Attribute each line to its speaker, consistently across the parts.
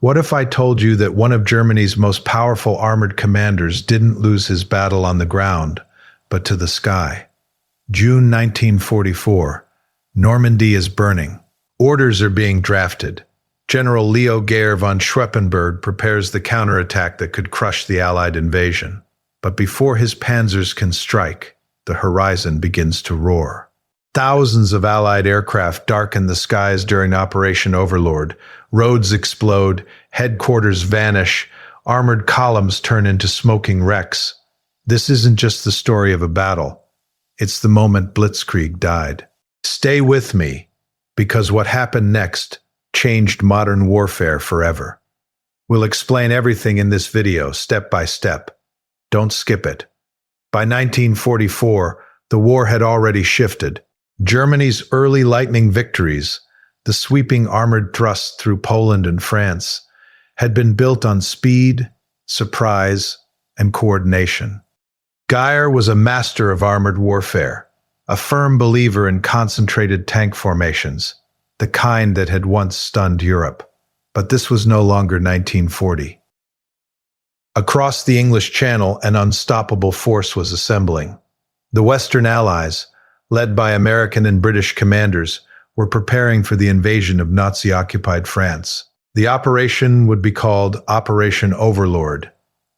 Speaker 1: What if I told you that one of Germany's most powerful armored commanders didn't lose his battle on the ground, but to the sky? June 1944. Normandy is burning. Orders are being drafted. General Leo Geyr von Schweppenburg prepares the counterattack that could crush the Allied invasion. But before his panzers can strike, the horizon begins to roar. Thousands of Allied aircraft darken the skies during Operation Overlord. Roads explode, headquarters vanish, armored columns turn into smoking wrecks. This isn't just the story of a battle. It's the moment Blitzkrieg died. Stay with me, because what happened next changed modern warfare forever. We'll explain everything in this video, step by step. Don't skip it. By 1944, the war had already shifted. Germany's early lightning victories, the sweeping armored thrusts through Poland and France, had been built on speed, surprise, and coordination. Geyr was a master of armored warfare, a firm believer in concentrated tank formations, the kind that had once stunned Europe. But this was no longer 1940. Across the English Channel, an unstoppable force was assembling. The Western Allies, led by American and British commanders, were preparing for the invasion of Nazi-occupied France. The operation would be called Operation Overlord,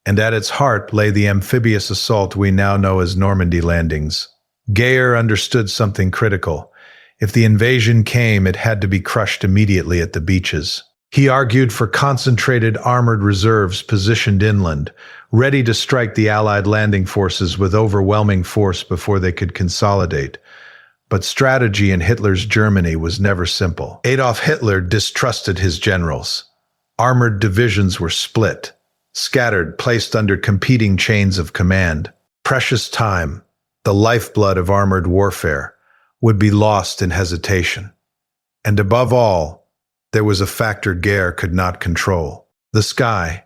Speaker 1: and at its heart lay the amphibious assault we now know as Normandy landings. Geyr understood something critical. If the invasion came, it had to be crushed immediately at the beaches. He argued for concentrated armored reserves positioned inland, ready to strike the Allied landing forces with overwhelming force before they could consolidate. But strategy in Hitler's Germany was never simple. Adolf Hitler distrusted his generals. Armored divisions were split, scattered, placed under competing chains of command. Precious time, the lifeblood of armored warfare, would be lost in hesitation. And above all, there was a factor Geyr could not control: the sky.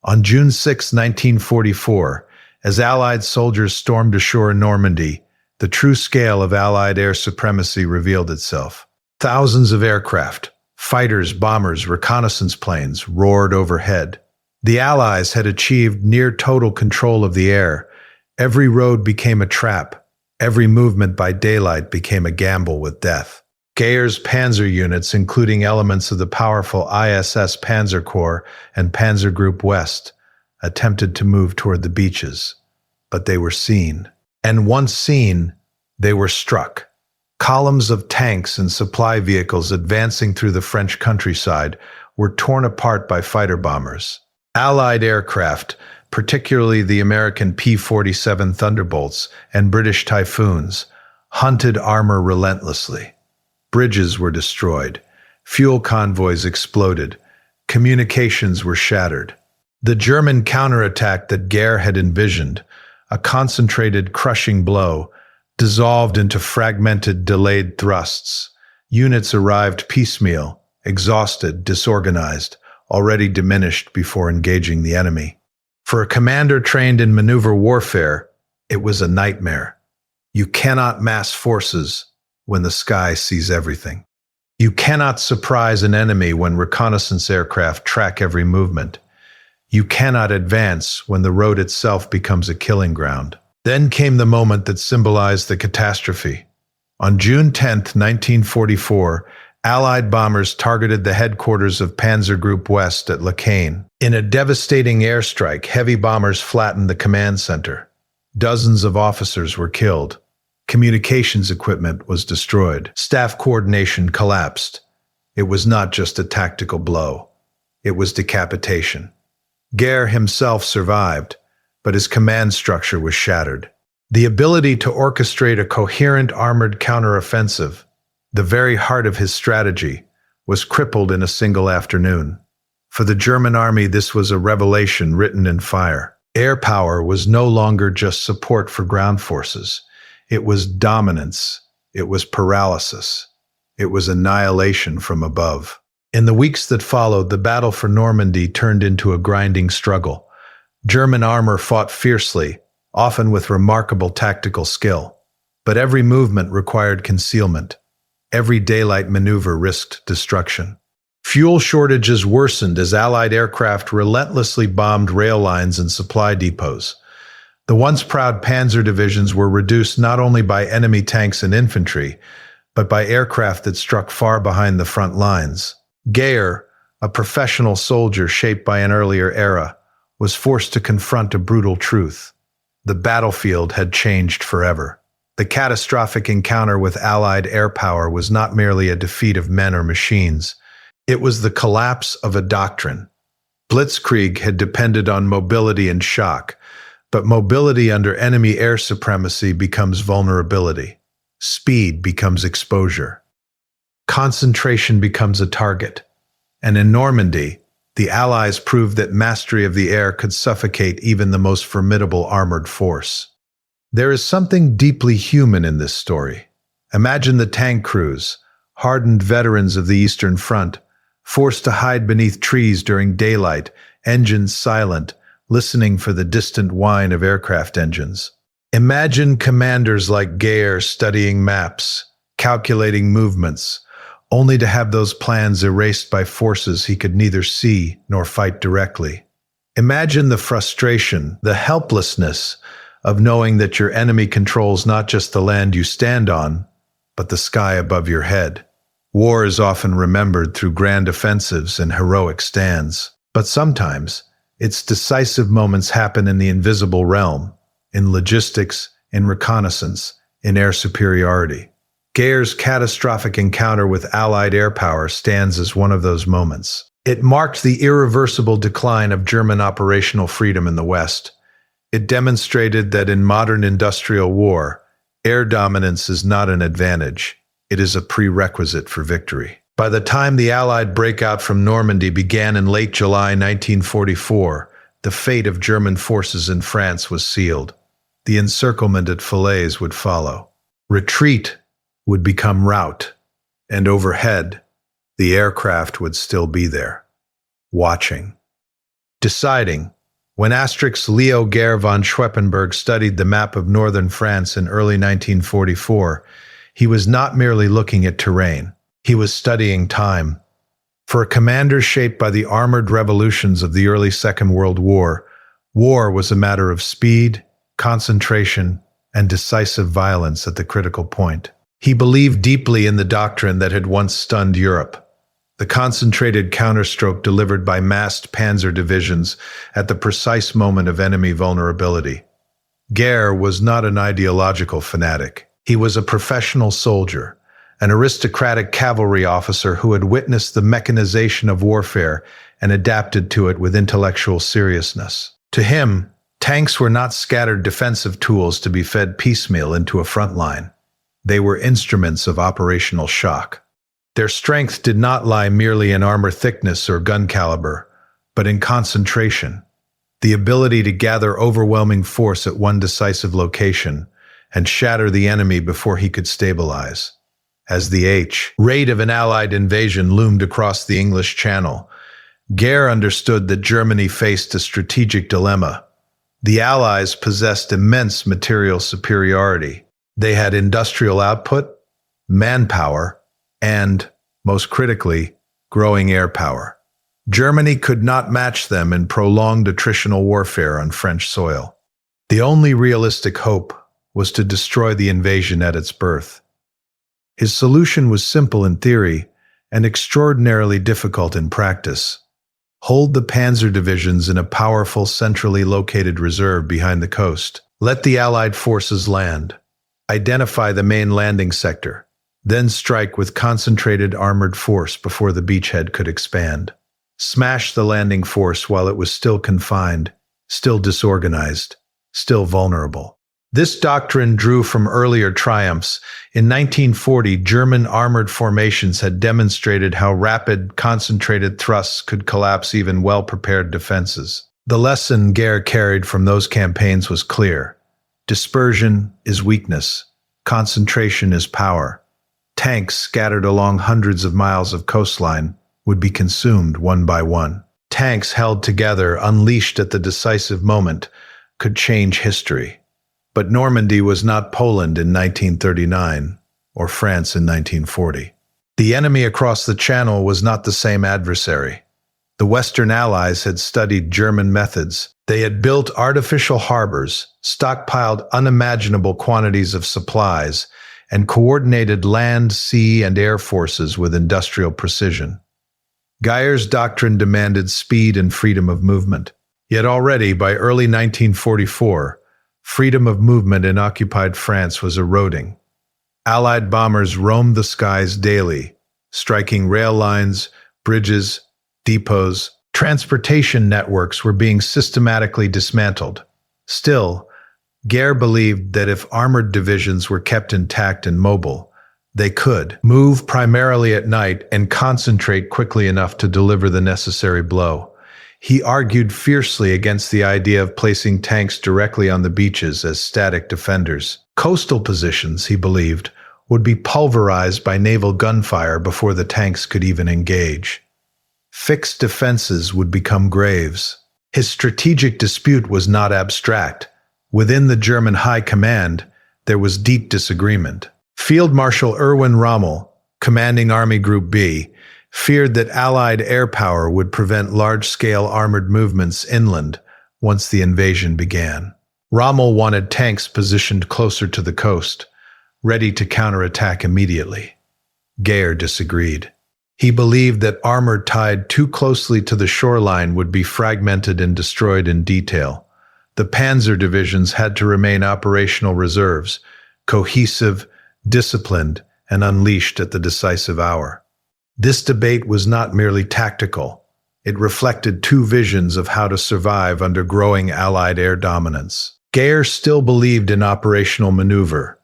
Speaker 1: On June 6, 1944, as Allied soldiers stormed ashore in Normandy, the true scale of Allied air supremacy revealed itself. Thousands of aircraft, fighters, bombers, reconnaissance planes, roared overhead. The Allies had achieved near total control of the air. Every road became a trap. Every movement by daylight became a gamble with death. Geyr's Panzer units, including elements of the powerful ISS Panzer Corps and Panzer Group West, attempted to move toward the beaches. But they were seen. And once seen, they were struck. Columns of tanks and supply vehicles advancing through the French countryside were torn apart by fighter bombers. Allied aircraft, particularly the American P-47 Thunderbolts and British Typhoons, hunted armor relentlessly. Bridges were destroyed. Fuel convoys exploded. Communications were shattered. The German counterattack that Geyr had envisioned, a concentrated, crushing blow, dissolved into fragmented, delayed thrusts. Units arrived piecemeal, exhausted, disorganized, already diminished before engaging the enemy. For a commander trained in maneuver warfare, it was a nightmare. You cannot mass forces when the sky sees everything. You cannot surprise an enemy when reconnaissance aircraft track every movement. You cannot advance when the road itself becomes a killing ground. Then came the moment that symbolized the catastrophe. On June 10, 1944, Allied bombers targeted the headquarters of Panzer Group West at Caine. In a devastating airstrike, heavy bombers flattened the command center. Dozens of officers were killed. Communications equipment was destroyed. Staff coordination collapsed. It was not just a tactical blow. It was decapitation. Geyr himself survived, but his command structure was shattered. The ability to orchestrate a coherent armored counteroffensive, the very heart of his strategy, was crippled in a single afternoon. For the German army, this was a revelation written in fire. Air power was no longer just support for ground forces. It was dominance. It was paralysis. It was annihilation from above. In the weeks that followed, the battle for Normandy turned into a grinding struggle. German armor fought fiercely, often with remarkable tactical skill. But every movement required concealment. Every daylight maneuver risked destruction. Fuel shortages worsened as Allied aircraft relentlessly bombed rail lines and supply depots. The once proud Panzer divisions were reduced not only by enemy tanks and infantry, but by aircraft that struck far behind the front lines. Geyr, a professional soldier shaped by an earlier era, was forced to confront a brutal truth. The battlefield had changed forever. The catastrophic encounter with Allied air power was not merely a defeat of men or machines. It was the collapse of a doctrine. Blitzkrieg had depended on mobility and shock, but mobility under enemy air supremacy becomes vulnerability. Speed becomes exposure. Concentration becomes a target. And in Normandy, the Allies proved that mastery of the air could suffocate even the most formidable armored force. There is something deeply human in this story. Imagine the tank crews, hardened veterans of the Eastern Front, forced to hide beneath trees during daylight, engines silent, listening for the distant whine of aircraft engines. Imagine commanders like Geyr studying maps, calculating movements, only to have those plans erased by forces he could neither see nor fight directly. Imagine the frustration, the helplessness of knowing that your enemy controls not just the land you stand on, but the sky above your head. War is often remembered through grand offensives and heroic stands, but sometimes its decisive moments happen in the invisible realm, in logistics, in reconnaissance, in air superiority. Geyr's catastrophic encounter with Allied air power stands as one of those moments. It marked the irreversible decline of German operational freedom in the West. It demonstrated that in modern industrial war, air dominance is not an advantage. It is a prerequisite for victory. By the time the Allied breakout from Normandy began in late July 1944, the fate of German forces in France was sealed. The encirclement at Falaise would follow. Retreat would become rout, and overhead, the aircraft would still be there, watching. Deciding, when Leo Geyr von Schweppenburg studied the map of northern France in early 1944, he was not merely looking at terrain. He was studying time. For a commander shaped by the armored revolutions of the early Second World War, war was a matter of speed, concentration, and decisive violence at the critical point. He believed deeply in the doctrine that had once stunned Europe, the concentrated counterstroke delivered by massed Panzer divisions at the precise moment of enemy vulnerability. Geyr was not an ideological fanatic. He was a professional soldier, an aristocratic cavalry officer who had witnessed the mechanization of warfare and adapted to it with intellectual seriousness. To him, tanks were not scattered defensive tools to be fed piecemeal into a front line. They were instruments of operational shock. Their strength did not lie merely in armor thickness or gun caliber, but in concentration, the ability to gather overwhelming force at one decisive location and shatter the enemy before he could stabilize. As the rate of an Allied invasion loomed across the English Channel, Geyr understood that Germany faced a strategic dilemma. The Allies possessed immense material superiority. They had industrial output, manpower, and, most critically, growing air power. Germany could not match them in prolonged attritional warfare on French soil. The only realistic hope was to destroy the invasion at its birth. His solution was simple in theory and extraordinarily difficult in practice. Hold the Panzer divisions in a powerful centrally located reserve behind the coast. Let the Allied forces land. Identify the main landing sector, then strike with concentrated armored force before the beachhead could expand. Smash the landing force while it was still confined, still disorganized, still vulnerable. This doctrine drew from earlier triumphs. In 1940, German armored formations had demonstrated how rapid, concentrated thrusts could collapse even well-prepared defenses. The lesson Geyr carried from those campaigns was clear. Dispersion is weakness. Concentration is power. Tanks scattered along hundreds of miles of coastline would be consumed one by one. Tanks held together, unleashed at the decisive moment, could change history. But Normandy was not Poland in 1939 or France in 1940. The enemy across the Channel was not the same adversary. The Western Allies had studied German methods. They had built artificial harbors, stockpiled unimaginable quantities of supplies, and coordinated land, sea, and air forces with industrial precision. Geyr's doctrine demanded speed and freedom of movement. Yet already, by early 1944, freedom of movement in occupied France was eroding. Allied bombers roamed the skies daily, striking rail lines, bridges, depots. Transportation networks were being systematically dismantled. Still, Geyr believed that if armored divisions were kept intact and mobile, they could move primarily at night and concentrate quickly enough to deliver the necessary blow. He argued fiercely against the idea of placing tanks directly on the beaches as static defenders. Coastal positions, he believed, would be pulverized by naval gunfire before the tanks could even engage. Fixed defenses would become graves. His strategic dispute was not abstract. Within the German High Command, there was deep disagreement. Field Marshal Erwin Rommel, commanding Army Group B, feared that Allied air power would prevent large-scale armored movements inland once the invasion began. Rommel wanted tanks positioned closer to the coast, ready to counterattack immediately. Geyr disagreed. He believed that armor tied too closely to the shoreline would be fragmented and destroyed in detail. The Panzer divisions had to remain operational reserves, cohesive, disciplined, and unleashed at the decisive hour. This debate was not merely tactical. It reflected two visions of how to survive under growing Allied air dominance. Geyr still believed in operational maneuver,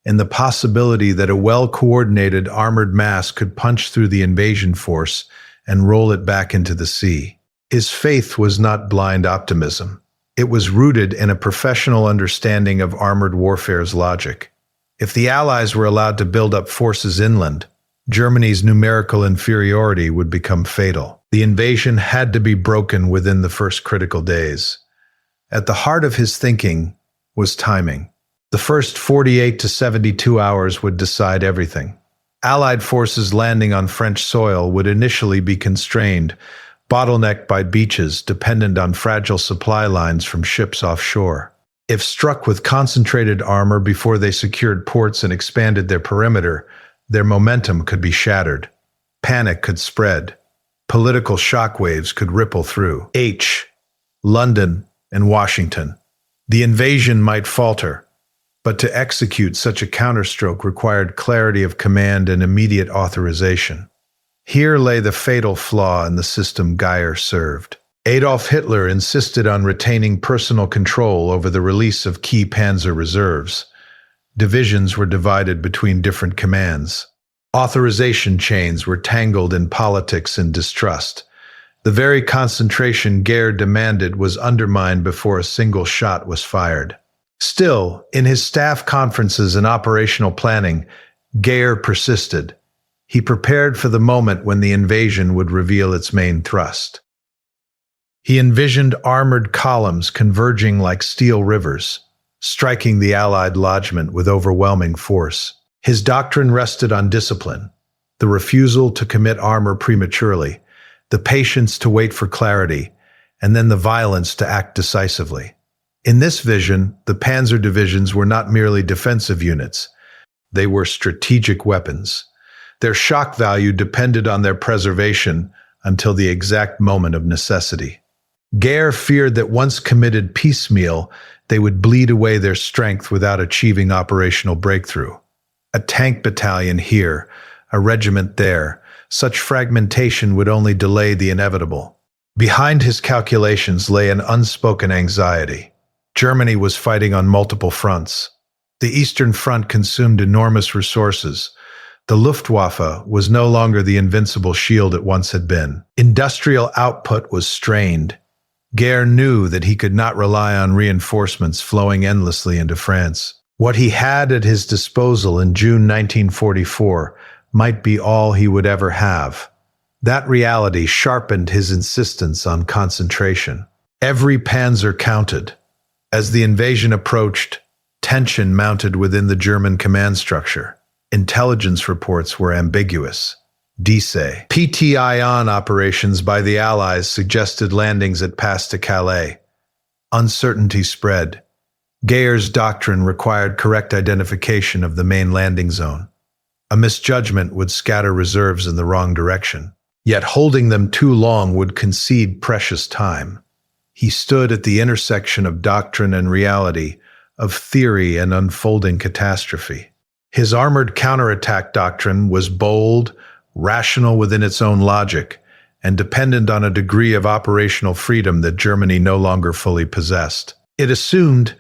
Speaker 1: in the possibility that a well-coordinated armored mass could punch through the invasion force and roll it back into the sea. His faith was not blind optimism. It was rooted in a professional understanding of armored warfare's logic. If the Allies were allowed to build up forces inland, Germany's numerical inferiority would become fatal. The invasion had to be broken within the first critical days. At the heart of his thinking was timing. The first 48 to 72 hours would decide everything. Allied forces landing on French soil would initially be constrained, bottlenecked by beaches dependent on fragile supply lines from ships offshore. If struck with concentrated armor before they secured ports and expanded their perimeter, their momentum could be shattered. Panic could spread. Political shockwaves could ripple through London and Washington. The invasion might falter, but to execute such a counterstroke required clarity of command and immediate authorization. Here lay the fatal flaw in the system Geyr served. Adolf Hitler insisted on retaining personal control over the release of key Panzer reserves. Divisions were divided between different commands. Authorization chains were tangled in politics and distrust. The very concentration Geyr demanded was undermined before a single shot was fired. Still, in his staff conferences and operational planning, Geyr persisted. He prepared for the moment when the invasion would reveal its main thrust. He envisioned armored columns converging like steel rivers, striking the Allied lodgment with overwhelming force. His doctrine rested on discipline, the refusal to commit armor prematurely, the patience to wait for clarity, and then the violence to act decisively. In this vision, the Panzer divisions were not merely defensive units. They were strategic weapons. Their shock value depended on their preservation until the exact moment of necessity. Geyr feared that once committed piecemeal, they would bleed away their strength without achieving operational breakthrough. A tank battalion here, a regiment there, such fragmentation would only delay the inevitable. Behind his calculations lay an unspoken anxiety. Germany was fighting on multiple fronts. The Eastern Front consumed enormous resources. The Luftwaffe was no longer the invincible shield it once had been. Industrial output was strained. Geyr knew that he could not rely on reinforcements flowing endlessly into France. What he had at his disposal in June 1944 might be all he would ever have. That reality sharpened his insistence on concentration. Every Panzer counted. As the invasion approached, tension mounted within the German command structure. Intelligence reports were ambiguous. Decisive. PTION operations by the Allies suggested landings at Pas de Calais. Uncertainty spread. Geyr's doctrine required correct identification of the main landing zone. A misjudgment would scatter reserves in the wrong direction. Yet holding them too long would concede precious time. He stood at the intersection of doctrine and reality, of theory and unfolding catastrophe. His armored counterattack doctrine was bold, rational within its own logic, and dependent on a degree of operational freedom that Germany no longer fully possessed. It assumed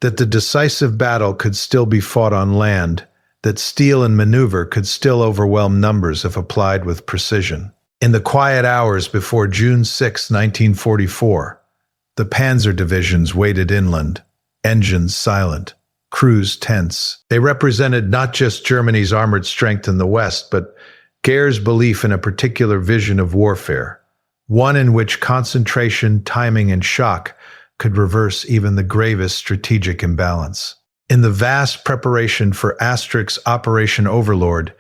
Speaker 1: that the decisive battle could still be fought on land, that steel and maneuver could still overwhelm numbers if applied with precision. In the quiet hours before June 6, 1944, the Panzer divisions waited inland, engines silent, crews tense. They represented not just Germany's armored strength in the West, but Geyr's belief in a particular vision of warfare, one in which concentration, timing, and shock could reverse even the gravest strategic imbalance. In the vast preparation for Operation Overlord,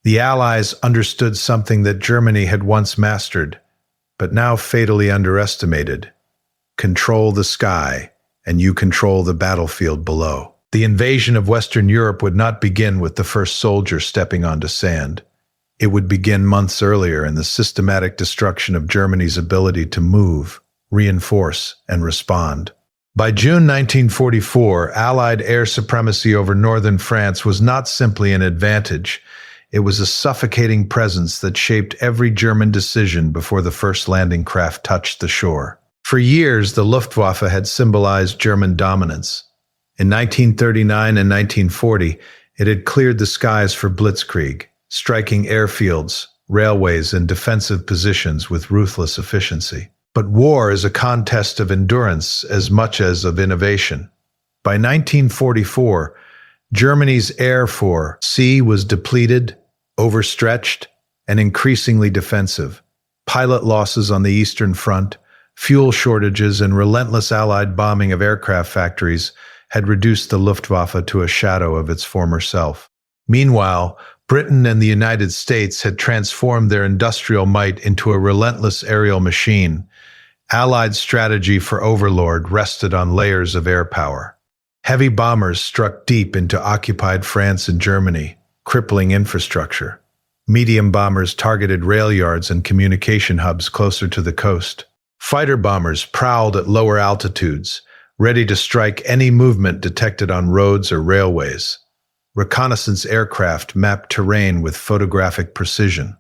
Speaker 1: the Allies understood something that Germany had once mastered, but now fatally underestimated. Control the sky, and you control the battlefield below. The invasion of Western Europe would not begin with the first soldier stepping onto sand. It would begin months earlier in the systematic destruction of Germany's ability to move, reinforce, and respond. By June 1944, Allied air supremacy over northern France was not simply an advantage. It was a suffocating presence that shaped every German decision before the first landing craft touched the shore. For years, the Luftwaffe had symbolized German dominance. In 1939 and 1940, it had cleared the skies for Blitzkrieg, striking airfields, railways, and defensive positions with ruthless efficiency. But war is a contest of endurance as much as of innovation. By 1944, Germany's air for sea was depleted, overstretched, and increasingly defensive. Pilot losses on the Eastern Front, fuel shortages, and relentless Allied bombing of aircraft factories had reduced the Luftwaffe to a shadow of its former self. Meanwhile, Britain and the United States had transformed their industrial might into a relentless aerial machine. Allied strategy for Overlord rested on layers of air power. Heavy bombers struck deep into occupied France and Germany, crippling infrastructure. Medium bombers targeted rail yards and communication hubs closer to the coast. Fighter bombers prowled at lower altitudes, ready to strike any movement detected on roads or railways. Reconnaissance aircraft mapped terrain with photographic precision.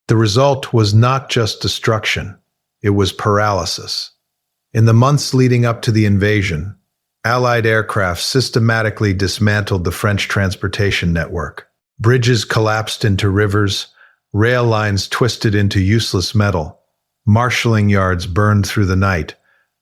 Speaker 1: The result was not just destruction, it was paralysis. In the months leading up to the invasion, Allied aircraft systematically dismantled the French transportation network. Bridges collapsed into rivers, rail lines twisted into useless metal, marshalling yards burned through the night.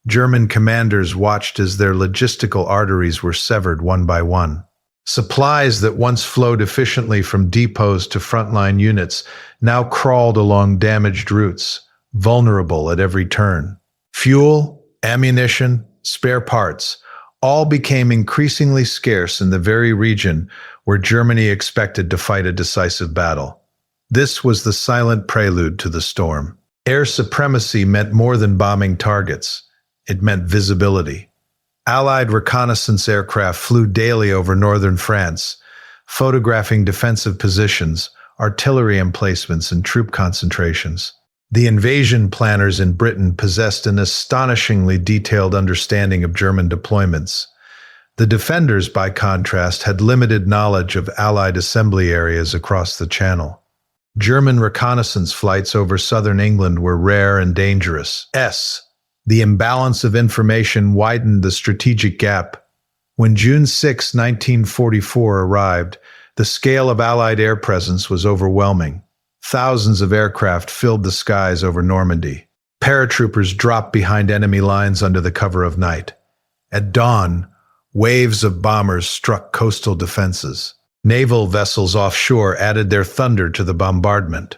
Speaker 1: German commanders watched as their logistical arteries were severed one by one. Supplies that once flowed efficiently from depots to frontline units now crawled along damaged routes, vulnerable at every turn. Fuel, ammunition, spare parts all became increasingly scarce in the very region where Germany expected to fight a decisive battle. This was the silent prelude to the storm. Air supremacy meant more than bombing targets. It meant visibility. Allied reconnaissance aircraft flew daily over northern France, photographing defensive positions, artillery emplacements, and troop concentrations. The invasion planners in Britain possessed an astonishingly detailed understanding of German deployments. The defenders, by contrast, had limited knowledge of Allied assembly areas across the Channel. German reconnaissance flights over southern England were rare and dangerous. The imbalance of information widened the strategic gap. When June 6, 1944 arrived, the scale of Allied air presence was overwhelming. Thousands of aircraft filled the skies over Normandy. Paratroopers dropped behind enemy lines under the cover of night. At dawn, waves of bombers struck coastal defenses. Naval vessels offshore added their thunder to the bombardment.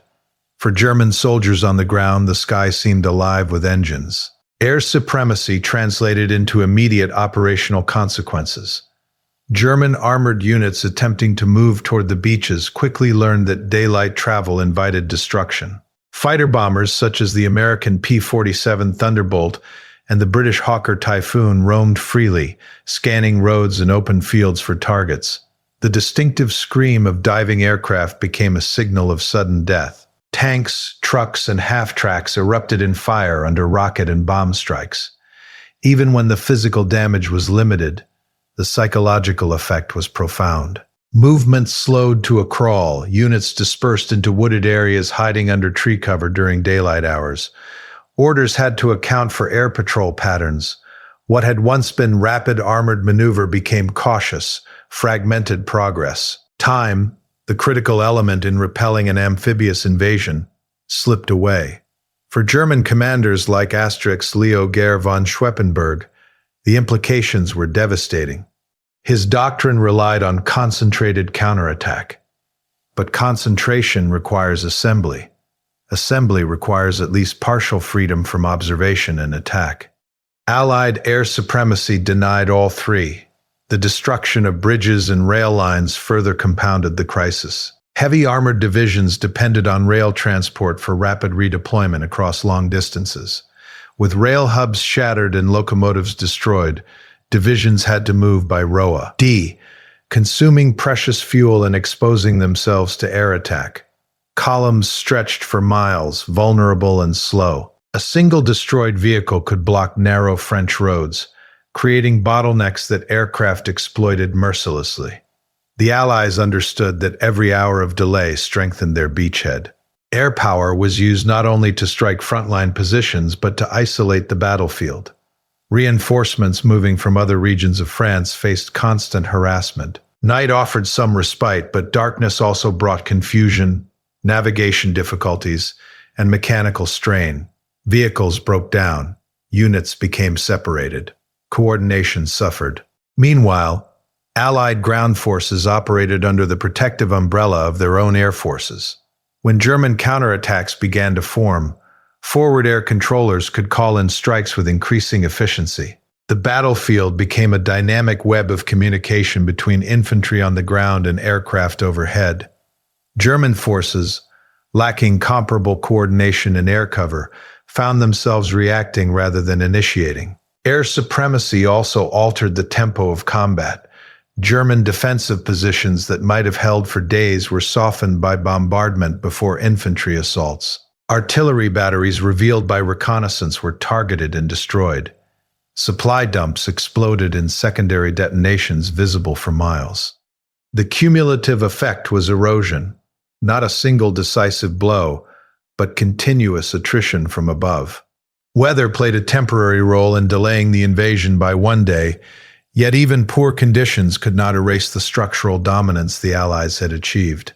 Speaker 1: For German soldiers on the ground, the sky seemed alive with engines. Air supremacy translated into immediate operational consequences. German armored units attempting to move toward the beaches quickly learned that daylight travel invited destruction. Fighter bombers such as the American P-47 Thunderbolt and the British Hawker Typhoon roamed freely, scanning roads and open fields for targets. The distinctive scream of diving aircraft became a signal of sudden death. Tanks, trucks, and half-tracks erupted in fire under rocket and bomb strikes. Even when the physical damage was limited, the psychological effect was profound. Movement slowed to a crawl, units dispersed into wooded areas hiding under tree cover during daylight hours. Orders had to account for air patrol patterns. What had once been rapid armored maneuver became cautious, fragmented progress. Time, the critical element in repelling an amphibious invasion, slipped away. For German commanders like Leo Geyr von Schweppenburg, the implications were devastating. His doctrine relied on concentrated counterattack. But concentration requires assembly. Assembly requires at least partial freedom from observation and attack. Allied air supremacy denied all three. The destruction of bridges and rail lines further compounded the crisis. Heavy armored divisions depended on rail transport for rapid redeployment across long distances. With rail hubs shattered and locomotives destroyed, divisions had to move by ROA, consuming precious fuel and exposing themselves to air attack. Columns stretched for miles, vulnerable and slow. A single destroyed vehicle could block narrow French roads, creating bottlenecks that aircraft exploited mercilessly. The Allies understood that every hour of delay strengthened their beachhead. Air power was used not only to strike frontline positions but to isolate the battlefield. Reinforcements moving from other regions of France faced constant harassment. Night offered some respite, but darkness also brought confusion, navigation difficulties, and mechanical strain. Vehicles broke down. Units became separated. Coordination suffered. Meanwhile, Allied ground forces operated under the protective umbrella of their own air forces. When German counterattacks began to form, forward air controllers could call in strikes with increasing efficiency. The battlefield became a dynamic web of communication between infantry on the ground and aircraft overhead. German forces, lacking comparable coordination and air cover, found themselves reacting rather than initiating. Air supremacy also altered the tempo of combat. German defensive positions that might have held for days were softened by bombardment before infantry assaults. Artillery batteries revealed by reconnaissance were targeted and destroyed. Supply dumps exploded in secondary detonations visible for miles. The cumulative effect was erosion, not a single decisive blow, but continuous attrition from above. Weather played a temporary role in delaying the invasion by one day, yet even poor conditions could not erase the structural dominance the Allies had achieved.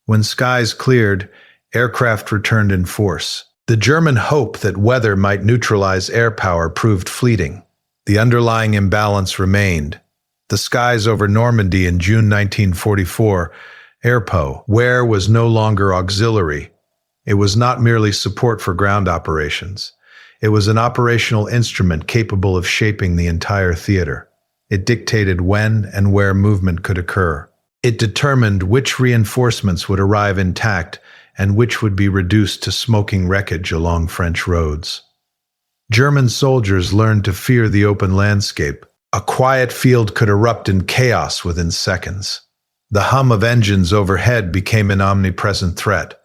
Speaker 1: When skies cleared, aircraft returned in force. The German hope that weather might neutralize air power proved fleeting. The underlying imbalance remained. The skies over Normandy in June 1944, where was no longer auxiliary. It was not merely support for ground operations. It was an operational instrument capable of shaping the entire theater. It dictated when and where movement could occur. It determined which reinforcements would arrive intact and which would be reduced to smoking wreckage along French roads. German soldiers learned to fear the open landscape. A quiet field could erupt in chaos within seconds. The hum of engines overhead became an omnipresent threat.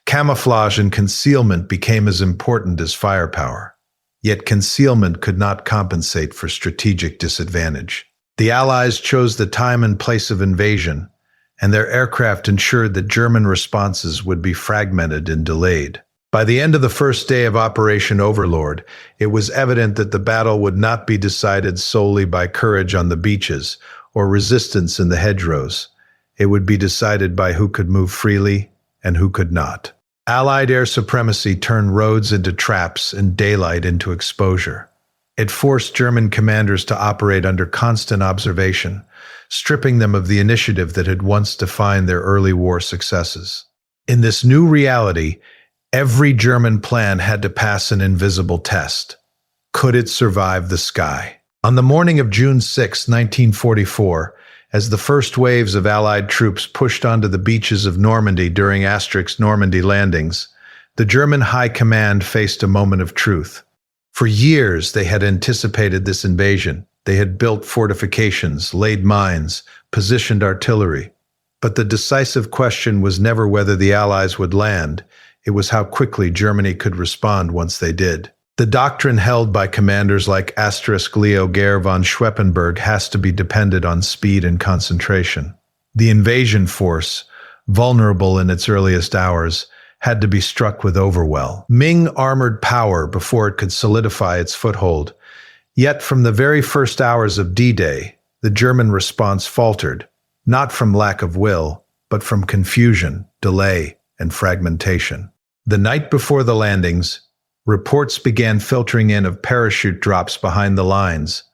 Speaker 1: Camouflage and concealment became as important as firepower. Yet concealment could not compensate for strategic disadvantage. The Allies chose the time and place of invasion, and their aircraft ensured that German responses would be fragmented and delayed. By the end of the first day of Operation Overlord, it was evident that the battle would not be decided solely by courage on the beaches or resistance in the hedgerows. It would be decided by who could move freely and who could not. Allied air supremacy turned roads into traps and daylight into exposure. It forced German commanders to operate under constant observation, stripping them of the initiative that had once defined their early war successes. In this new reality, every German plan had to pass an invisible test. Could it survive the sky? On the morning of June 6, 1944, As the first waves of Allied troops pushed onto the beaches of Normandy during Normandy landings, the German High Command faced a moment of truth. For years, they had anticipated this invasion. They had built fortifications, laid mines, positioned artillery. But the decisive question was never whether the Allies would land. It was how quickly Germany could respond once they did. The doctrine held by commanders like Leo Geyr von Schweppenburg has to be dependent on speed and concentration. The invasion force, vulnerable in its earliest hours, had to be struck with overwhelming armored power before it could solidify its foothold. Yet from the very first hours of D-Day, the German response faltered, not from lack of will, but from confusion, delay, and fragmentation. The night before the landings, reports began filtering in of parachute drops behind the lines.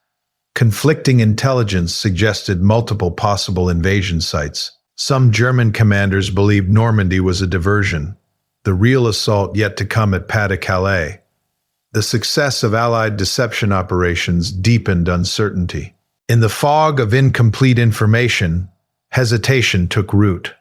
Speaker 1: Conflicting intelligence suggested multiple possible invasion sites. Some German commanders believed Normandy was a diversion, the real assault yet to come at Pas de Calais. The success of Allied deception operations deepened uncertainty. In the fog of incomplete information, hesitation took root.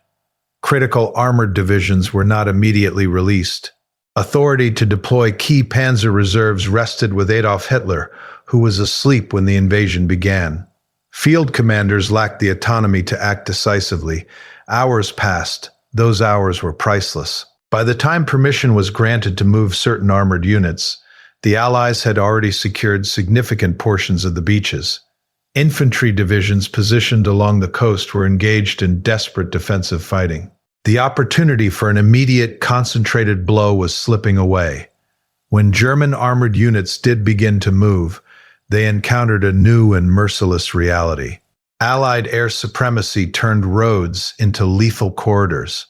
Speaker 1: Critical armored divisions were not immediately released. Authority to deploy key Panzer reserves rested with Adolf Hitler, who was asleep when the invasion began. Field commanders lacked the autonomy to act decisively. Hours passed. Those hours were priceless. By the time permission was granted to move certain armored units, the Allies had already secured significant portions of the beaches. Infantry divisions positioned along the coast were engaged in desperate defensive fighting. The opportunity for an immediate, concentrated blow was slipping away. When German armored units did begin to move, they encountered a new and merciless reality. Allied air supremacy turned roads into lethal corridors.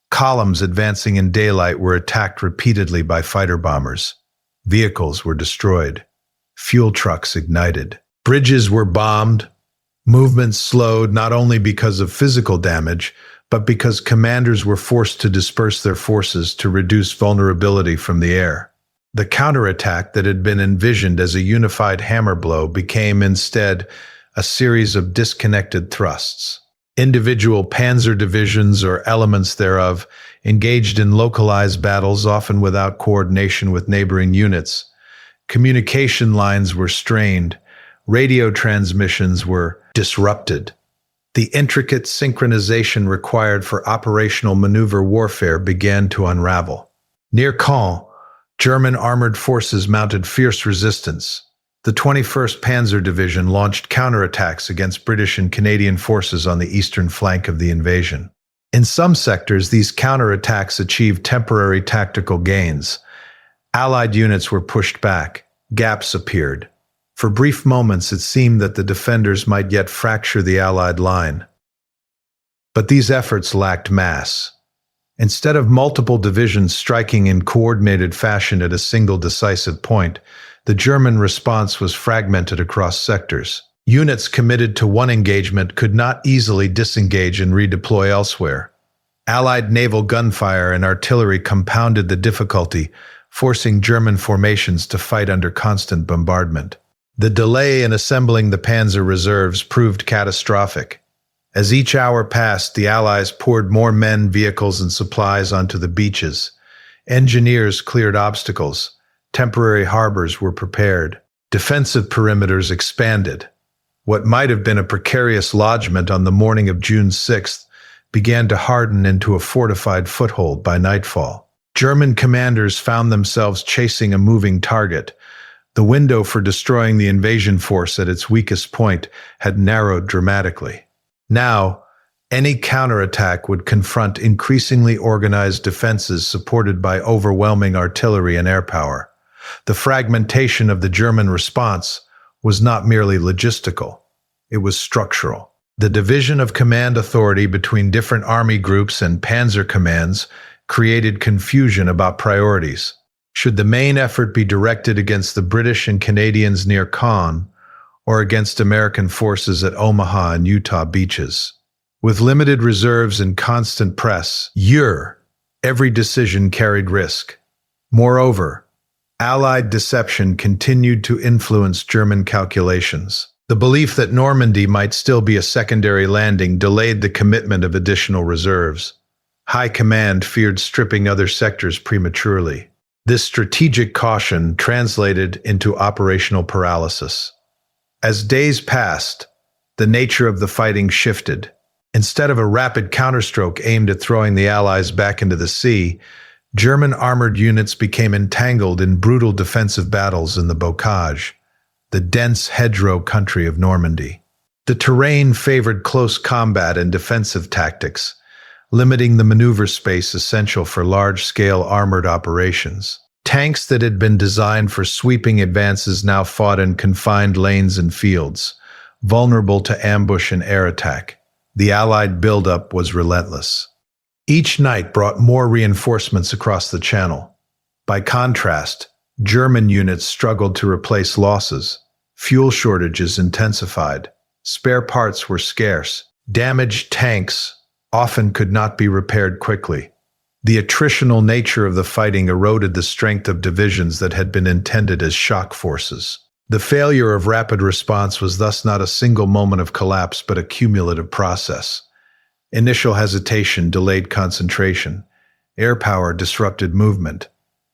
Speaker 1: Columns advancing in daylight were attacked repeatedly by fighter bombers. Vehicles were destroyed. Fuel trucks ignited. Bridges were bombed. Movements slowed not only because of physical damage, but because commanders were forced to disperse their forces to reduce vulnerability from the air. The counterattack that had been envisioned as a unified hammer blow became instead a series of disconnected thrusts. Individual panzer divisions or elements thereof engaged in localized battles, often without coordination with neighboring units. Communication lines were strained. Radio transmissions were disrupted. The intricate synchronization required for operational maneuver warfare began to unravel. Near Caine, German armored forces mounted fierce resistance. The 21st Panzer Division launched counterattacks against British and Canadian forces on the eastern flank of the invasion. In some sectors, these counterattacks achieved temporary tactical gains. Allied units were pushed back. Gaps appeared. For brief moments, it seemed that the defenders might yet fracture the Allied line. But these efforts lacked mass. Instead of multiple divisions striking in coordinated fashion at a single decisive point, the German response was fragmented across sectors. Units committed to one engagement could not easily disengage and redeploy elsewhere. Allied naval gunfire and artillery compounded the difficulty, forcing German formations to fight under constant bombardment. The delay in assembling the Panzer reserves proved catastrophic. As each hour passed, the Allies poured more men, vehicles, and supplies onto the beaches. Engineers cleared obstacles. Temporary harbors were prepared. Defensive perimeters expanded. What might have been a precarious lodgment on the morning of June 6th began to harden into a fortified foothold by nightfall. German commanders found themselves chasing a moving target. The window for destroying the invasion force at its weakest point had narrowed dramatically. Now, any counterattack would confront increasingly organized defenses supported by overwhelming artillery and air power. The fragmentation of the German response was not merely logistical, it was structural. The division of command authority between different army groups and panzer commands created confusion about priorities. Should the main effort be directed against the British and Canadians near Caine, or against American forces at Omaha and Utah beaches? With limited reserves and constant press, every decision carried risk. Moreover, Allied deception continued to influence German calculations. The belief that Normandy might still be a secondary landing delayed the commitment of additional reserves. High Command feared stripping other sectors prematurely. This strategic caution translated into operational paralysis. As days passed, the nature of the fighting shifted. Instead of a rapid counterstroke aimed at throwing the Allies back into the sea, German armored units became entangled in brutal defensive battles in the Bocage, the dense hedgerow country of Normandy. The terrain favored close combat and defensive tactics, limiting the maneuver space essential for large-scale armored operations. Tanks that had been designed for sweeping advances now fought in confined lanes and fields, vulnerable to ambush and air attack. The Allied buildup was relentless. Each night brought more reinforcements across the Channel. By contrast, German units struggled to replace losses. Fuel shortages intensified. Spare parts were scarce. Damaged tanks often could not be repaired quickly. The attritional nature of the fighting eroded the strength of divisions that had been intended as shock forces. The failure of rapid response was thus not a single moment of collapse but a cumulative process. Initial hesitation delayed concentration. Air power disrupted movement.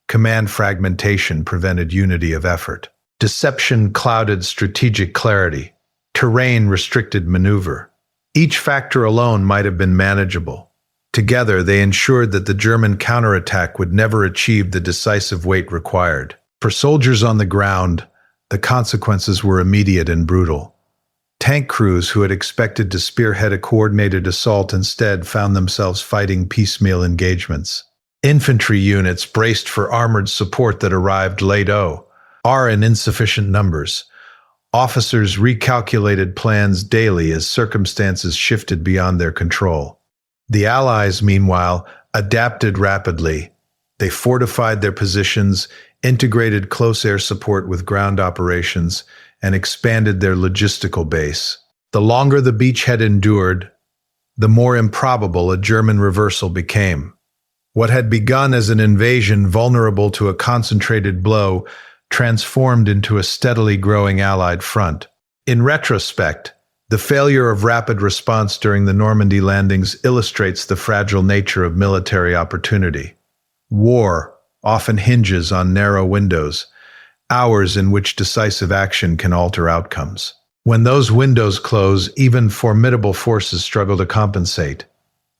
Speaker 1: Command fragmentation prevented unity of effort. Deception clouded strategic clarity. Terrain restricted maneuver. Each factor alone might have been manageable. Together, they ensured that the German counterattack would never achieve the decisive weight required. For soldiers on the ground, the consequences were immediate and brutal. Tank crews who had expected to spearhead a coordinated assault instead found themselves fighting piecemeal engagements. Infantry units braced for armored support that arrived late in insufficient numbers. Officers recalculated plans daily as circumstances shifted beyond their control. The Allies, meanwhile, adapted rapidly. They fortified their positions, integrated close air support with ground operations, and expanded their logistical base. The longer the beachhead endured, the more improbable a German reversal became. What had begun as an invasion vulnerable to a concentrated blow transformed into a steadily growing Allied front. In retrospect, the failure of rapid response during the Normandy landings illustrates the fragile nature of military opportunity. War often hinges on narrow windows, hours in which decisive action can alter outcomes. When those windows close, even formidable forces struggle to compensate.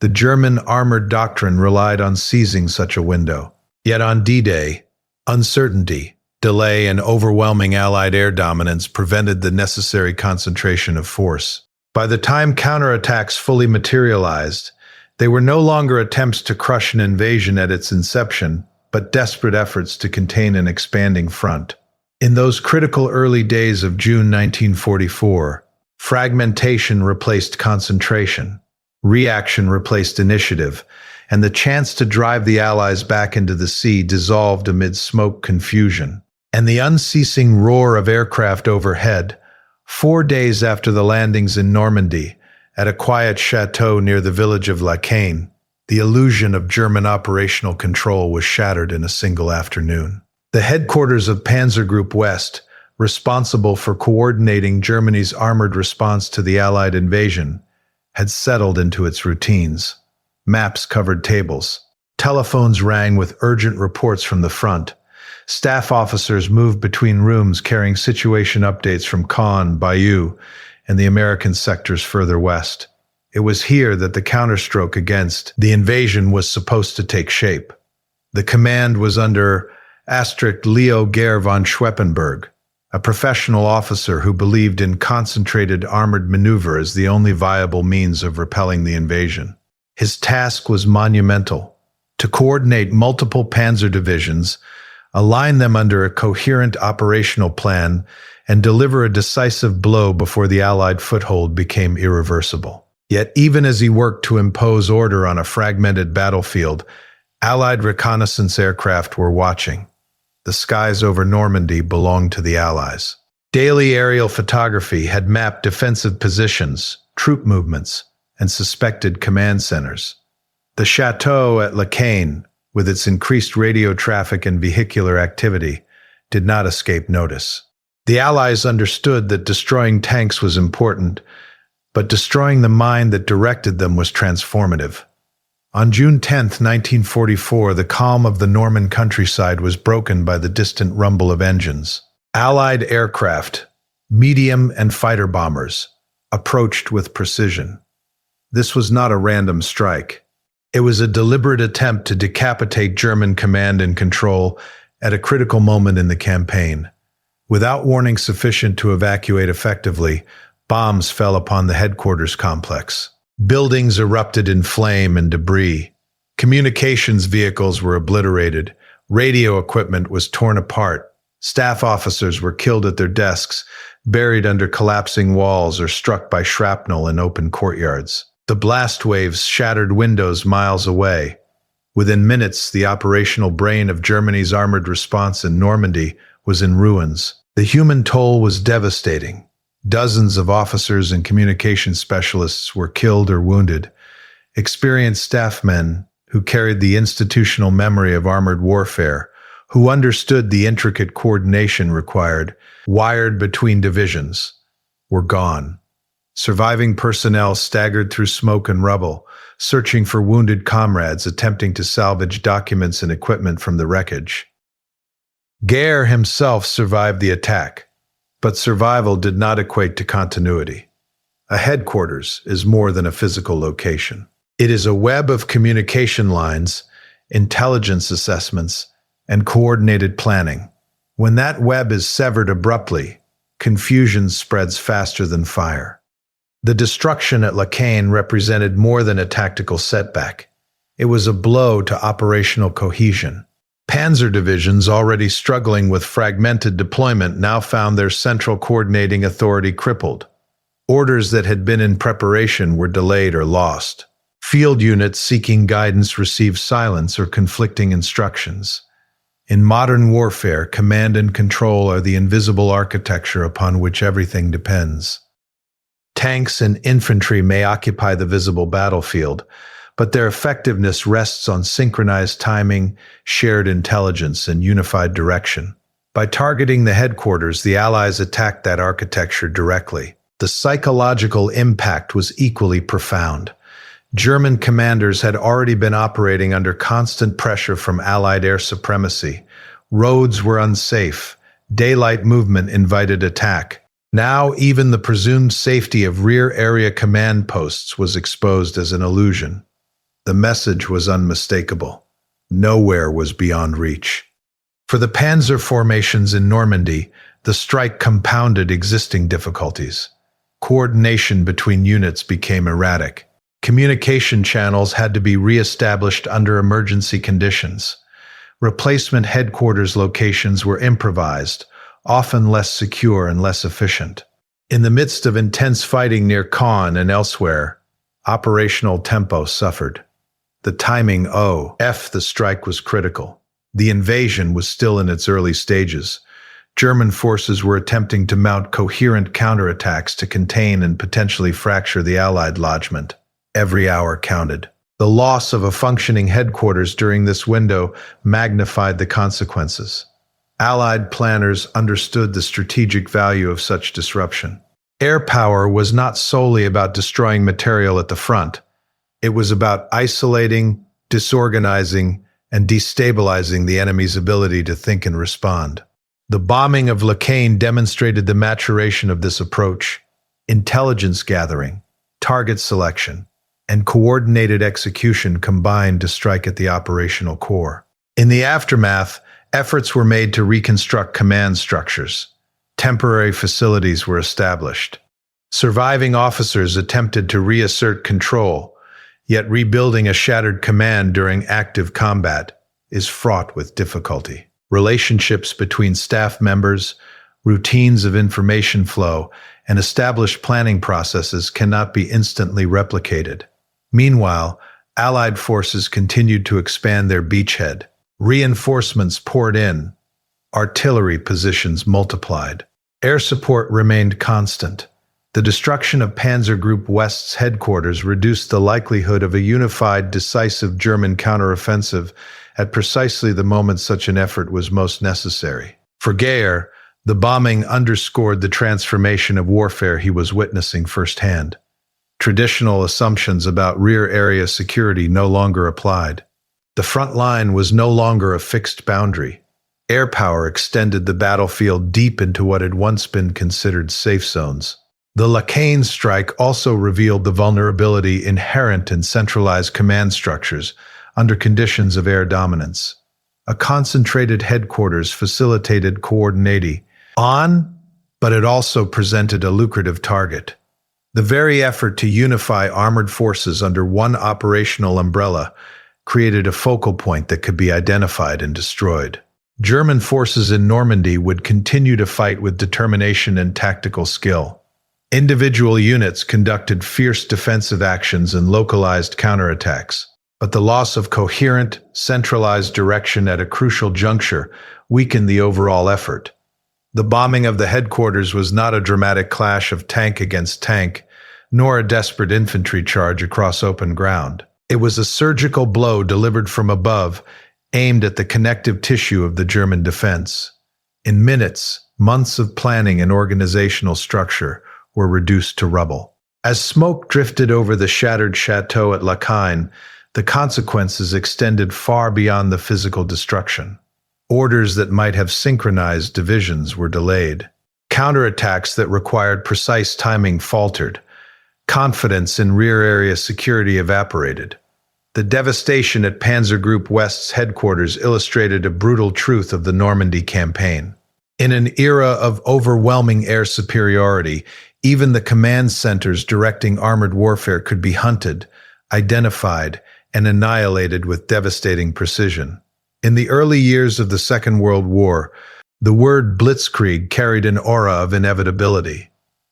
Speaker 1: The German armored doctrine relied on seizing such a window. Yet on D-Day, uncertainty, delay, and overwhelming Allied air dominance prevented the necessary concentration of force. By the time counterattacks fully materialized, they were no longer attempts to crush an invasion at its inception, but desperate efforts to contain an expanding front. In those critical early days of June 1944, fragmentation replaced concentration, reaction replaced initiative, and the chance to drive the Allies back into the sea dissolved amid smoke confusion. And the unceasing roar of aircraft overhead, 4 days after the landings in Normandy, at a quiet chateau near the village of Caine, the illusion of German operational control was shattered in a single afternoon. The headquarters of Panzer Group West, responsible for coordinating Germany's armored response to the Allied invasion, had settled into its routines. Maps covered tables. Telephones rang with urgent reports from the front. Staff officers moved between rooms carrying situation updates from Caine, Bayeux, and the American sectors further west. It was here that the counterstroke against the invasion was supposed to take shape. The command was under Leo Geyr von Schweppenburg, a professional officer who believed in concentrated armored maneuver as the only viable means of repelling the invasion. His task was monumental: to coordinate multiple Panzer divisions, align them under a coherent operational plan, and deliver a decisive blow before the Allied foothold became irreversible. Yet even as he worked to impose order on a fragmented battlefield, Allied reconnaissance aircraft were watching. The skies over Normandy belonged to the Allies. Daily aerial photography had mapped defensive positions, troop movements, and suspected command centers. The chateau at Caine, with its increased radio traffic and vehicular activity, did not escape notice. The Allies understood that destroying tanks was important, but destroying the mind that directed them was transformative. On June 10, 1944, the calm of the Norman countryside was broken by the distant rumble of engines. Allied aircraft, medium and fighter bombers, approached with precision. This was not a random strike. It was a deliberate attempt to decapitate German command and control at a critical moment in the campaign. Without warning sufficient to evacuate effectively, bombs fell upon the headquarters complex. Buildings erupted in flame and debris. Communications vehicles were obliterated. Radio equipment was torn apart. Staff officers were killed at their desks, buried under collapsing walls or struck by shrapnel in open courtyards. The blast waves shattered windows miles away. Within minutes, the operational brain of Germany's armored response in Normandy was in ruins. The human toll was devastating. Dozens of officers and communication specialists were killed or wounded. Experienced staff men who carried the institutional memory of armored warfare, who understood the intricate coordination required, wired between divisions, were gone. Surviving personnel staggered through smoke and rubble, searching for wounded comrades, attempting to salvage documents and equipment from the wreckage. Geyr himself survived the attack, but survival did not equate to continuity. A headquarters is more than a physical location. It is a web of communication lines, intelligence assessments, and coordinated planning. When that web is severed abruptly, confusion spreads faster than fire. The destruction at Caine represented more than a tactical setback. It was a blow to operational cohesion. Panzer divisions already struggling with fragmented deployment now found their central coordinating authority crippled. Orders that had been in preparation were delayed or lost. Field units seeking guidance received silence or conflicting instructions. In modern warfare, command and control are the invisible architecture upon which everything depends. Tanks and infantry may occupy the visible battlefield, but their effectiveness rests on synchronized timing, shared intelligence, and unified direction. By targeting the headquarters, the Allies attacked that architecture directly. The psychological impact was equally profound. German commanders had already been operating under constant pressure from Allied air supremacy. Roads were unsafe. Daylight movement invited attack. Now, even the presumed safety of rear area command posts was exposed as an illusion. The message was unmistakable. Nowhere was beyond reach. For the Panzer formations in Normandy, the strike compounded existing difficulties. Coordination between units became erratic. Communication channels had to be re-established under emergency conditions. Replacement headquarters locations were improvised, often less secure and less efficient. In the midst of intense fighting near Caine and elsewhere, operational tempo suffered. The timing the strike was critical. The invasion was still in its early stages. German forces were attempting to mount coherent counterattacks to contain and potentially fracture the Allied lodgment. Every hour counted. The loss of a functioning headquarters during this window magnified the consequences. Allied planners understood the strategic value of such disruption. Air power was not solely about destroying material at the front. It was about isolating, disorganizing, and destabilizing the enemy's ability to think and respond. The bombing of Caine demonstrated the maturation of this approach. Intelligence gathering, target selection, and coordinated execution combined to strike at the operational core. In the aftermath, efforts were made to reconstruct command structures. Temporary facilities were established. Surviving officers attempted to reassert control, yet rebuilding a shattered command during active combat is fraught with difficulty. Relationships between staff members, routines of information flow, and established planning processes cannot be instantly replicated. Meanwhile, Allied forces continued to expand their beachhead. Reinforcements poured in. Artillery positions multiplied. Air support remained constant. The destruction of Panzer Group West's headquarters reduced the likelihood of a unified, decisive German counteroffensive at precisely the moment such an effort was most necessary. For Geyr, The bombing underscored the transformation of warfare he was witnessing firsthand. Traditional assumptions about rear area security no longer applied. The front line was no longer a fixed boundary. Air power extended the battlefield deep into what had once been considered safe zones. The Caine strike also revealed the vulnerability inherent in centralized command structures under conditions of air dominance. A concentrated headquarters facilitated coordinating, but it also presented a lucrative target. The very effort to unify armored forces under one operational umbrella created a focal point that could be identified and destroyed. German forces in Normandy would continue to fight with determination and tactical skill. Individual units conducted fierce defensive actions and localized counterattacks, but the loss of coherent, centralized direction at a crucial juncture weakened the overall effort. The bombing of the headquarters was not a dramatic clash of tank against tank, nor a desperate infantry charge across open ground. It was a surgical blow delivered from above, aimed at the connective tissue of the German defense. In minutes, months of planning and organizational structure were reduced to rubble. As smoke drifted over the shattered chateau at Caine, the consequences extended far beyond the physical destruction. Orders that might have synchronized divisions were delayed. Counterattacks that required precise timing faltered. Confidence in rear area security evaporated. The devastation at Panzer Group West's headquarters illustrated a brutal truth of the Normandy campaign. In an era of overwhelming air superiority, even the command centers directing armored warfare could be hunted, identified, and annihilated with devastating precision. In the early years of the Second World War, the word Blitzkrieg carried an aura of inevitability.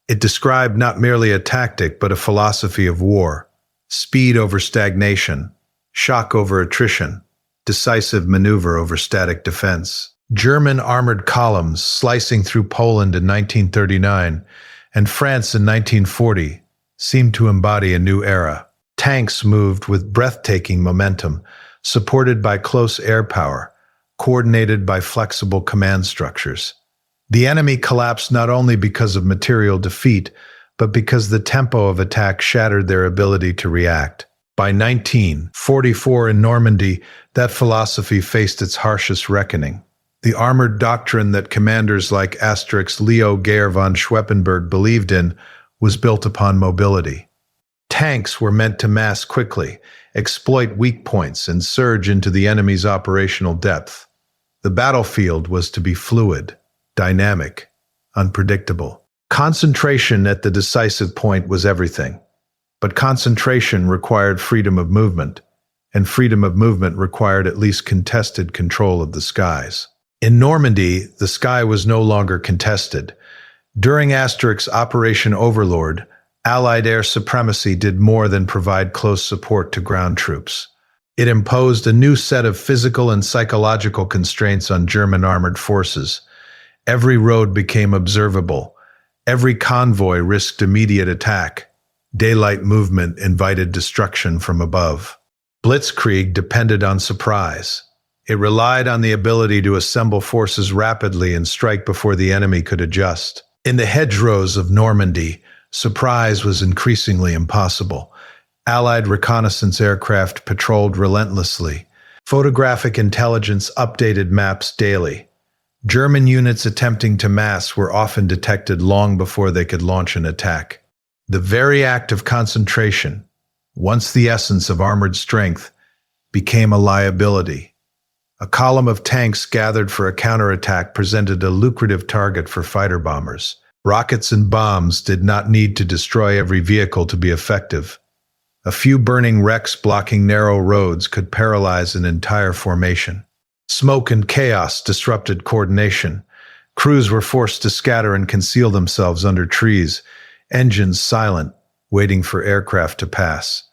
Speaker 1: It described not merely a tactic but a philosophy of war. Speed over stagnation, shock over attrition, decisive maneuver over static defense. German armored columns slicing through Poland in 1939 and France in 1940 seemed to embody a new era. Tanks moved with breathtaking momentum, supported by close air power, coordinated by flexible command structures. The enemy collapsed not only because of material defeat, but because the tempo of attack shattered their ability to react. By 1944 in Normandy, that philosophy faced its harshest reckoning. The armored doctrine that commanders like Leo Geyr von Schweppenburg believed in was built upon mobility. Tanks were meant to mass quickly, exploit weak points, and surge into the enemy's operational depth. The battlefield was to be fluid, dynamic, unpredictable. Concentration at the decisive point was everything. But concentration required freedom of movement, and freedom of movement required at least contested control of the skies. In Normandy, the sky was no longer contested. During Operation Overlord, Allied air supremacy did more than provide close support to ground troops. It imposed a new set of physical and psychological constraints on German armored forces. Every road became observable. Every convoy risked immediate attack. Daylight movement invited destruction from above. Blitzkrieg depended on surprise. It relied on the ability to assemble forces rapidly and strike before the enemy could adjust. In the hedgerows of Normandy, surprise was increasingly impossible. Allied reconnaissance aircraft patrolled relentlessly. Photographic intelligence updated maps daily. German units attempting to mass were often detected long before they could launch an attack. The very act of concentration, once the essence of armored strength, became a liability. A column of tanks gathered for a counterattack presented a lucrative target for fighter bombers. Rockets and bombs did not need to destroy every vehicle to be effective. A few burning wrecks blocking narrow roads could paralyze an entire formation. Smoke and chaos disrupted coordination. Crews were forced to scatter and conceal themselves under trees, engines silent, waiting for aircraft to pass.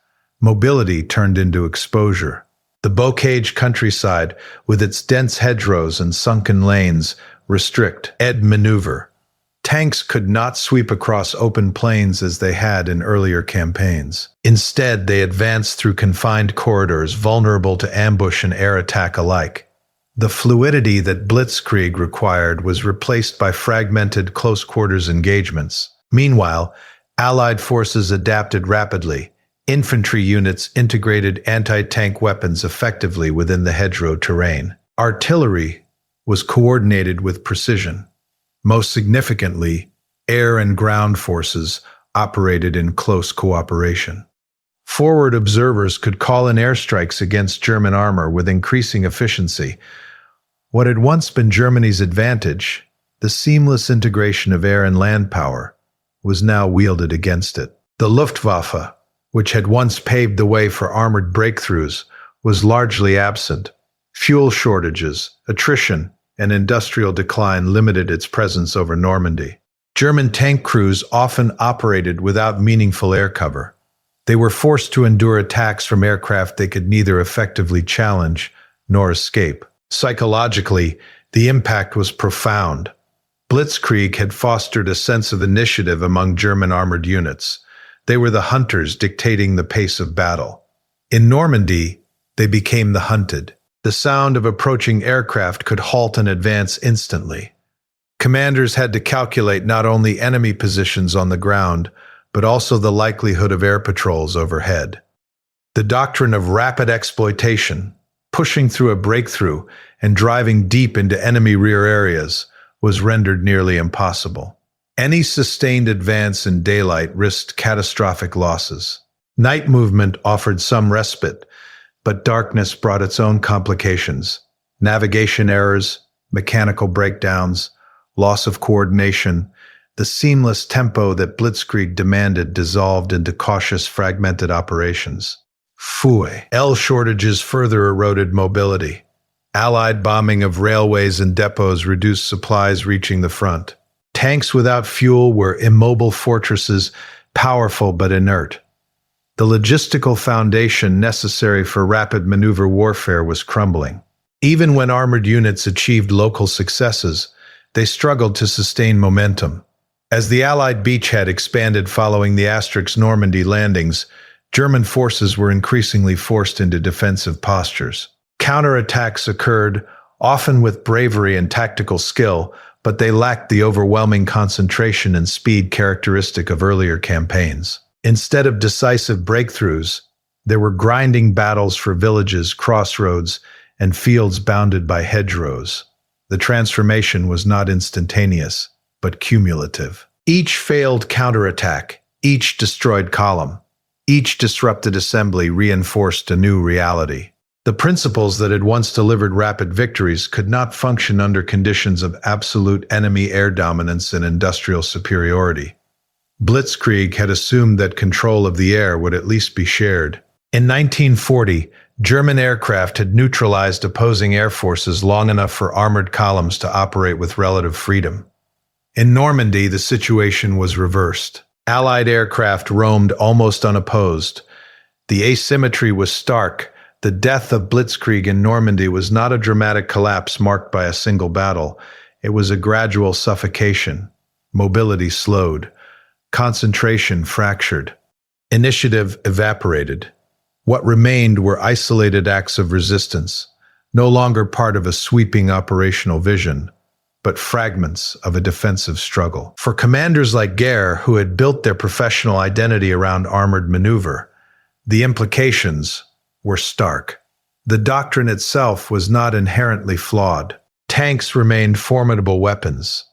Speaker 1: Mobility turned into exposure. The Bocage countryside, with its dense hedgerows and sunken lanes, restrict maneuver. Tanks could not sweep across open plains as they had in earlier campaigns. Instead, they advanced through confined corridors vulnerable to ambush and air attack alike. The fluidity that Blitzkrieg required was replaced by fragmented close-quarters engagements. Meanwhile, Allied forces adapted rapidly. Infantry units integrated anti-tank weapons effectively within the hedgerow terrain. Artillery was coordinated with precision. Most significantly, air and ground forces operated in close cooperation. Forward observers could call in airstrikes against German armor with increasing efficiency. What had once been Germany's advantage, the seamless integration of air and land power, was now wielded against it. The Luftwaffe, which had once paved the way for armored breakthroughs, was largely absent. Fuel shortages, attrition, and industrial decline limited its presence over Normandy. German tank crews often operated without meaningful air cover. They were forced to endure attacks from aircraft they could neither effectively challenge nor escape. Psychologically, the impact was profound. Blitzkrieg had fostered a sense of initiative among German armored units. They were the hunters dictating the pace of battle. In Normandy, they became the hunted. The sound of approaching aircraft could halt an advance instantly. Commanders had to calculate not only enemy positions on the ground, but also the likelihood of air patrols overhead. The doctrine of rapid exploitation, pushing through a breakthrough and driving deep into enemy rear areas, was rendered nearly impossible. Any sustained advance in daylight risked catastrophic losses. Night movement offered some respite, but darkness brought its own complications. Navigation errors, mechanical breakdowns, loss of coordination. The seamless tempo that Blitzkrieg demanded dissolved into cautious, fragmented operations. Fuel shortages further eroded mobility. Allied bombing of railways and depots reduced supplies reaching the front. Tanks without fuel were immobile fortresses, powerful but inert. The logistical foundation necessary for rapid maneuver warfare was crumbling. Even when armored units achieved local successes, they struggled to sustain momentum. As the Allied beachhead expanded following the Asterix Normandy landings, German forces were increasingly forced into defensive postures. Counterattacks occurred, often with bravery and tactical skill, but they lacked the overwhelming concentration and speed characteristic of earlier campaigns. Instead of decisive breakthroughs, there were grinding battles for villages, crossroads, and fields bounded by hedgerows. The transformation was not instantaneous, but cumulative. Each failed counterattack, each destroyed column, each disrupted assembly reinforced a new reality. The principles that had once delivered rapid victories could not function under conditions of absolute enemy air dominance and industrial superiority. Blitzkrieg had assumed that control of the air would at least be shared. In 1940, German aircraft had neutralized opposing air forces long enough for armored columns to operate with relative freedom. In Normandy, the situation was reversed. Allied aircraft roamed almost unopposed. The asymmetry was stark. The death of Blitzkrieg in Normandy was not a dramatic collapse marked by a single battle. It was a gradual suffocation. Mobility slowed. Concentration fractured. Initiative evaporated. What remained were isolated acts of resistance, no longer part of a sweeping operational vision, but fragments of a defensive struggle. For commanders like Geyr, who had built their professional identity around armored maneuver, the implications were stark. The doctrine itself was not inherently flawed. Tanks remained formidable weapons,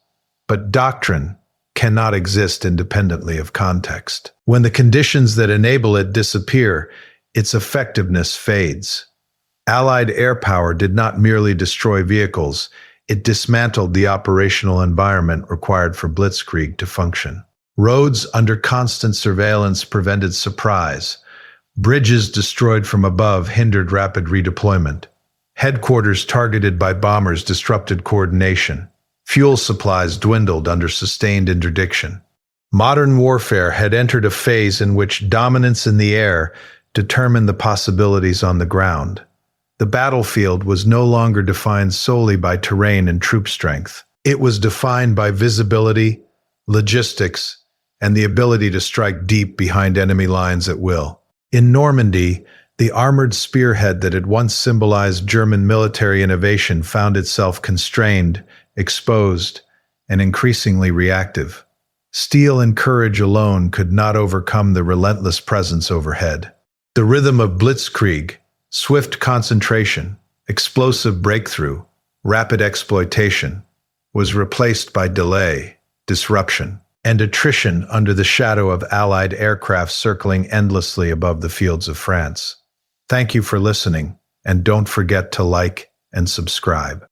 Speaker 1: but doctrine cannot exist independently of context. When the conditions that enable it disappear, its effectiveness fades. Allied air power did not merely destroy vehicles, it dismantled the operational environment required for Blitzkrieg to function. Roads under constant surveillance prevented surprise. Bridges destroyed from above hindered rapid redeployment. Headquarters targeted by bombers disrupted coordination. Fuel supplies dwindled under sustained interdiction. Modern warfare had entered a phase in which dominance in the air determined the possibilities on the ground. The battlefield was no longer defined solely by terrain and troop strength. It was defined by visibility, logistics, and the ability to strike deep behind enemy lines at will. In Normandy, The armored spearhead that had once symbolized German military innovation found itself constrained, exposed, and increasingly reactive. Steel and courage alone could not overcome the relentless presence overhead. The rhythm of Blitzkrieg, swift concentration, explosive breakthrough, rapid exploitation, was replaced by delay, disruption, and attrition under the shadow of Allied aircraft circling endlessly above the fields of France. Thank you for listening, and don't forget to like and subscribe.